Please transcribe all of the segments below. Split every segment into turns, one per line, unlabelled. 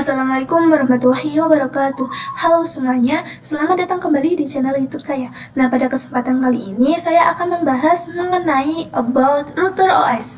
Assalamualaikum warahmatullahi wabarakatuh. Halo semuanya, selamat datang kembali di channel YouTube saya. Nah, pada kesempatan kali ini saya akan membahas mengenai about router OS.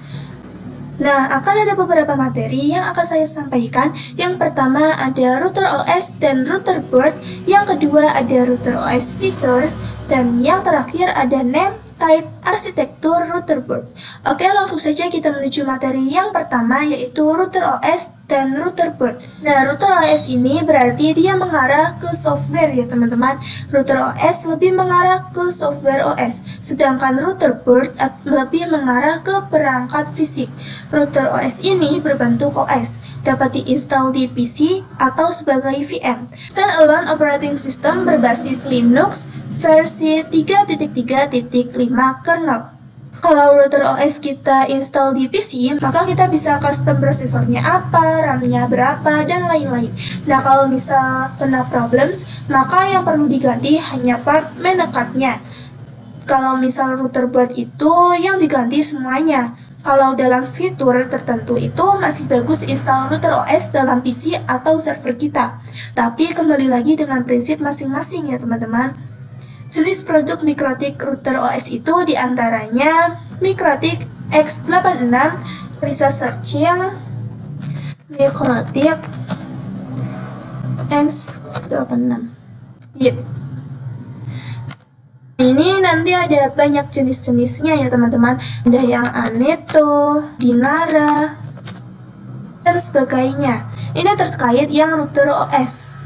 Nah, akan ada beberapa materi yang akan saya sampaikan. Yang pertama ada router OS dan router board. Yang kedua ada router OS features. Dan yang terakhir ada name, type, arsitektur router board. Oke, langsung saja kita menuju materi yang pertama, yaitu router OS dan router board. Nah, router OS ini berarti dia mengarah ke software ya teman-teman. Router OS lebih mengarah ke software OS, sedangkan router board lebih mengarah ke perangkat fisik. Router OS ini berbentuk OS, dapat diinstal di PC atau sebagai VM. Standalone operating system berbasis Linux versi 3.3.5 kernel. Kalau router OS kita install di PC, maka kita bisa custom prosesornya apa, RAM-nya berapa, dan lain-lain. Nah, kalau misal kena problems, maka yang perlu diganti hanya part card-nya. Kalau misal router board itu yang diganti semuanya. Kalau dalam fitur tertentu itu masih bagus install router OS dalam PC atau server kita. Tapi kembali lagi dengan prinsip masing-masing ya teman-teman. Jenis produk Mikrotik router OS itu diantaranya Mikrotik X86, bisa searching Mikrotik X86. Yep. Ini nanti ada banyak jenis-jenisnya ya teman-teman. Ada yang Aneto, Dinara, dan sebagainya. Ini terkait yang router OS.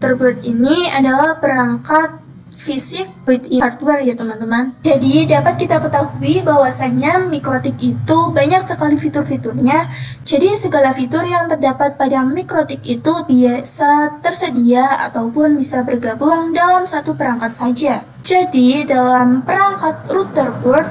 Router board ini adalah perangkat fisik built-in hardware ya teman-teman. Jadi dapat kita ketahui bahwasannya Mikrotik itu banyak sekali fitur-fiturnya. Jadi segala fitur yang terdapat pada Mikrotik itu bisa tersedia ataupun bisa bergabung dalam satu perangkat saja. Jadi dalam perangkat router board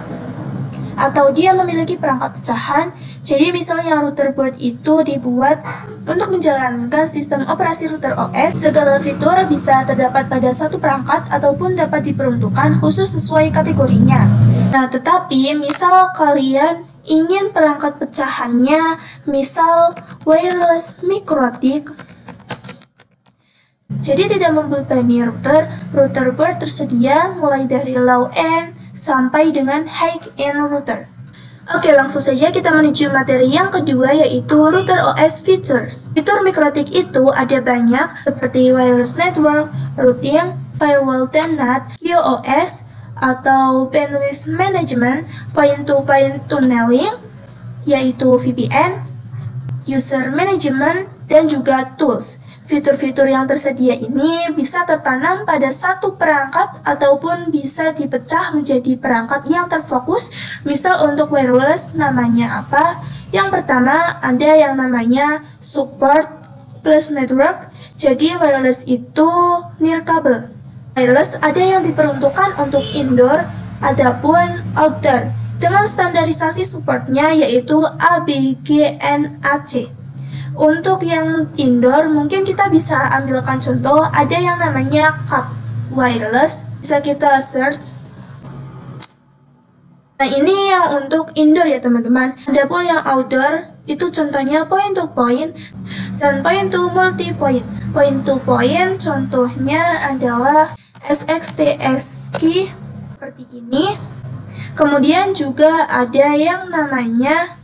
atau dia memiliki perangkat pecahan. Jadi misalnya router board itu dibuat untuk menjalankan sistem operasi router OS, segala fitur bisa terdapat pada satu perangkat ataupun dapat diperuntukkan khusus sesuai kategorinya. Nah, tetapi misal kalian ingin perangkat pecahannya, misal wireless Mikrotik, jadi tidak membebani router board tersedia mulai dari low-end sampai dengan high-end router. Oke, langsung saja kita menuju materi yang kedua, yaitu router OS features. Fitur Mikrotik itu ada banyak, seperti wireless network, routing, firewall dan NAT, QoS atau bandwidth management, point-to-point tunneling, yaitu VPN, user management, dan juga tools. Fitur-fitur yang tersedia ini bisa tertanam pada satu perangkat ataupun bisa dipecah menjadi perangkat yang terfokus. Misal untuk wireless namanya apa? Yang pertama ada yang namanya support plus network. Jadi wireless itu nirkabel. Wireless ada yang diperuntukkan untuk indoor adapun outdoor dengan standarisasi supportnya yaitu ABGNAC. Untuk yang indoor mungkin kita bisa ambilkan contoh, ada yang namanya CAP wireless, bisa kita search. Nah, ini yang untuk indoor ya teman-teman. Adapun yang outdoor itu contohnya point to point dan point to multi point. Point to point contohnya adalah SXTSK seperti ini. Kemudian juga ada yang namanya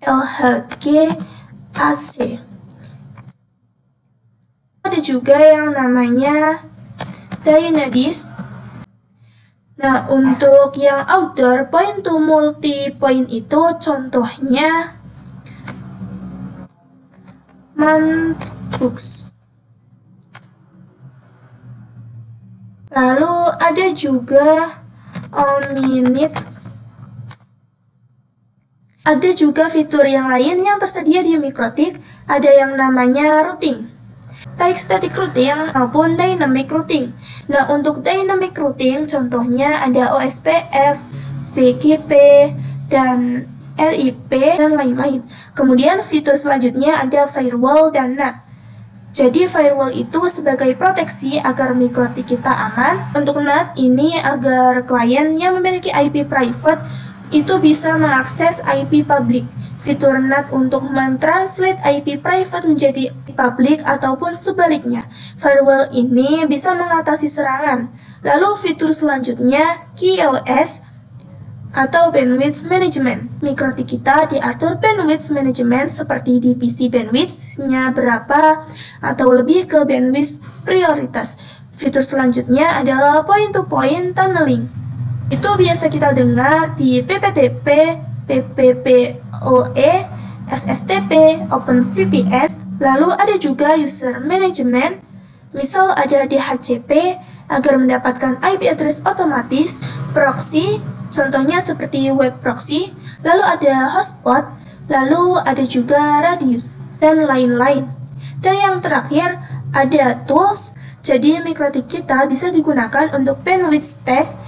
LHGAC. Ada juga yang namanya Dynadis. Nah, untuk yang outdoor point to multi point itu contohnya Manbux. Lalu ada juga Minute. Ada juga fitur yang lain yang tersedia di Mikrotik, ada yang namanya routing, baik static routing maupun dynamic routing. Nah, untuk dynamic routing contohnya ada OSPF, BGP, dan RIP, dan lain-lain. Kemudian fitur selanjutnya ada firewall dan NAT. Jadi firewall itu sebagai proteksi agar Mikrotik kita aman. Untuk NAT ini agar klien yang memiliki IP private itu bisa mengakses IP public. Fitur NAT untuk mentranslate IP private menjadi public ataupun sebaliknya. Firewall ini bisa mengatasi serangan. Lalu fitur selanjutnya QoS atau bandwidth management. Mikrotik kita diatur bandwidth management seperti di PC bandwidth-nya berapa atau lebih ke bandwidth prioritas. Fitur selanjutnya adalah point-to-point tunneling. Itu biasa kita dengar di PPTP, PPPoE, SSTP, OpenVPN. Lalu ada juga user management, misal ada DHCP agar mendapatkan IP address otomatis, proxy, contohnya seperti web proxy, lalu ada hotspot, lalu ada juga radius, dan lain-lain. Dan yang terakhir ada tools. Jadi mikrotik kita bisa digunakan untuk bandwidth test,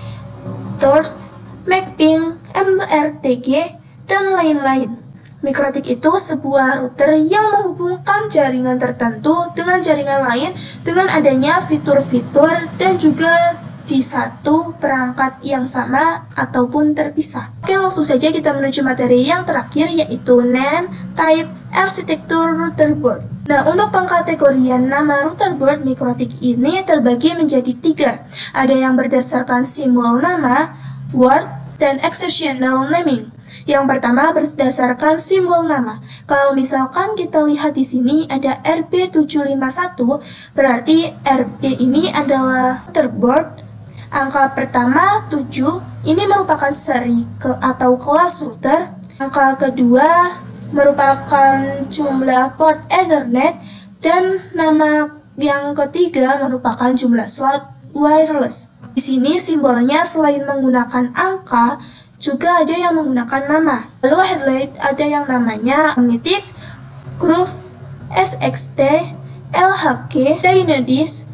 torch, mapping, MRTG, dan lain-lain. Mikrotik itu sebuah router yang menghubungkan jaringan tertentu dengan jaringan lain dengan adanya fitur-fitur dan juga di satu perangkat yang sama ataupun terpisah. Oke, langsung saja kita menuju materi yang terakhir, yaitu name, type, arsitektur router board. Nah, untuk pengkategorian nama router board mikrotik ini terbagi menjadi 3. Ada yang berdasarkan simbol nama, word, dan exceptional naming. Yang pertama berdasarkan simbol nama. Kalau misalkan kita lihat di sini ada RB751, berarti RB ini adalah router board. Angka pertama 7, ini merupakan seri atau kelas router. Angka kedua merupakan jumlah port Ethernet, dan nama yang ketiga merupakan jumlah slot wireless. Di sini simbolnya selain menggunakan angka, juga ada yang menggunakan nama. Lalu headlight ada yang namanya magnetic, groove, SXT, LHK, Dynadisk,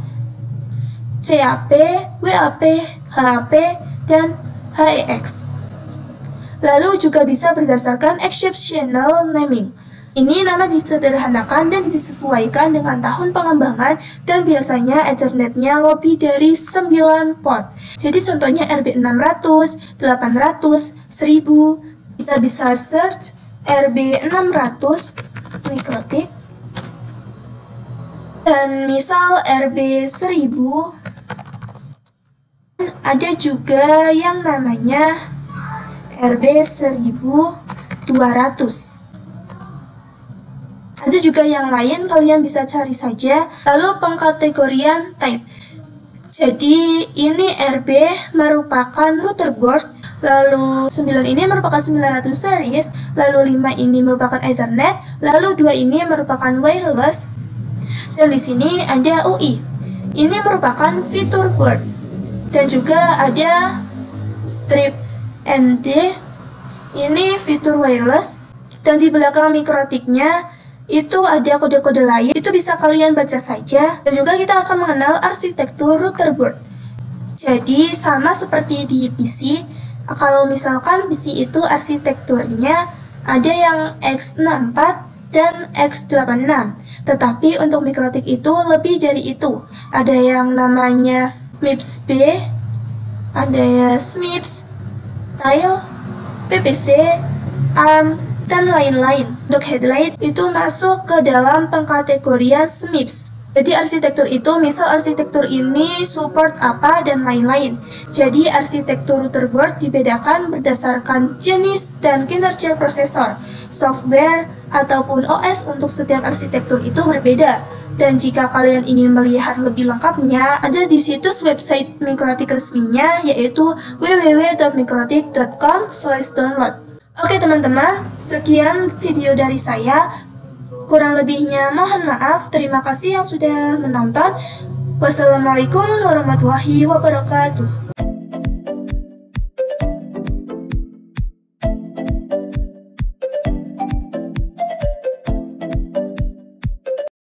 CAP, WAP, HAP, dan HEX. Lalu juga bisa berdasarkan exceptional naming. Ini nama disederhanakan dan disesuaikan dengan tahun pengembangan dan biasanya Ethernetnya lebih dari 9 port. Jadi contohnya RB600, 800, 1000. Kita bisa search RB600 mikrotik. Dan misal RB1000, ada juga yang namanya RB1200. Ada juga yang lain, kalian bisa cari saja. Lalu pengkategorian type. Jadi ini RB merupakan router board, lalu 9 ini merupakan 900 series, lalu 5 ini merupakan Ethernet, lalu 2 ini merupakan wireless, dan di sini ada UI. Ini merupakan fitur board. Dan juga ada strip ND, ini fitur wireless, dan di belakang mikrotiknya itu ada kode-kode lain, itu bisa kalian baca saja. Dan juga kita akan mengenal arsitektur router board. Jadi sama seperti di PC, kalau misalkan PC itu arsitekturnya ada yang x64 dan x86. Tetapi untuk mikrotik itu lebih dari itu. Ada yang namanya MIPS B, ada ya SMIPS, Tile, PPC, ARM, dan lain-lain. Untuk headlight itu masuk ke dalam pengkategorian SMIPS. Jadi arsitektur itu, misal arsitektur ini support apa dan lain-lain. Jadi arsitektur router board dibedakan berdasarkan jenis dan kinerja prosesor, software, ataupun OS untuk setiap arsitektur itu berbeda. Dan jika kalian ingin melihat lebih lengkapnya, ada di situs website mikrotik resminya, yaitu www.mikrotik.com/download. Oke teman-teman, sekian video dari saya. Kurang lebihnya mohon maaf. Terima kasih yang sudah menonton. Wassalamualaikum warahmatullahi wabarakatuh.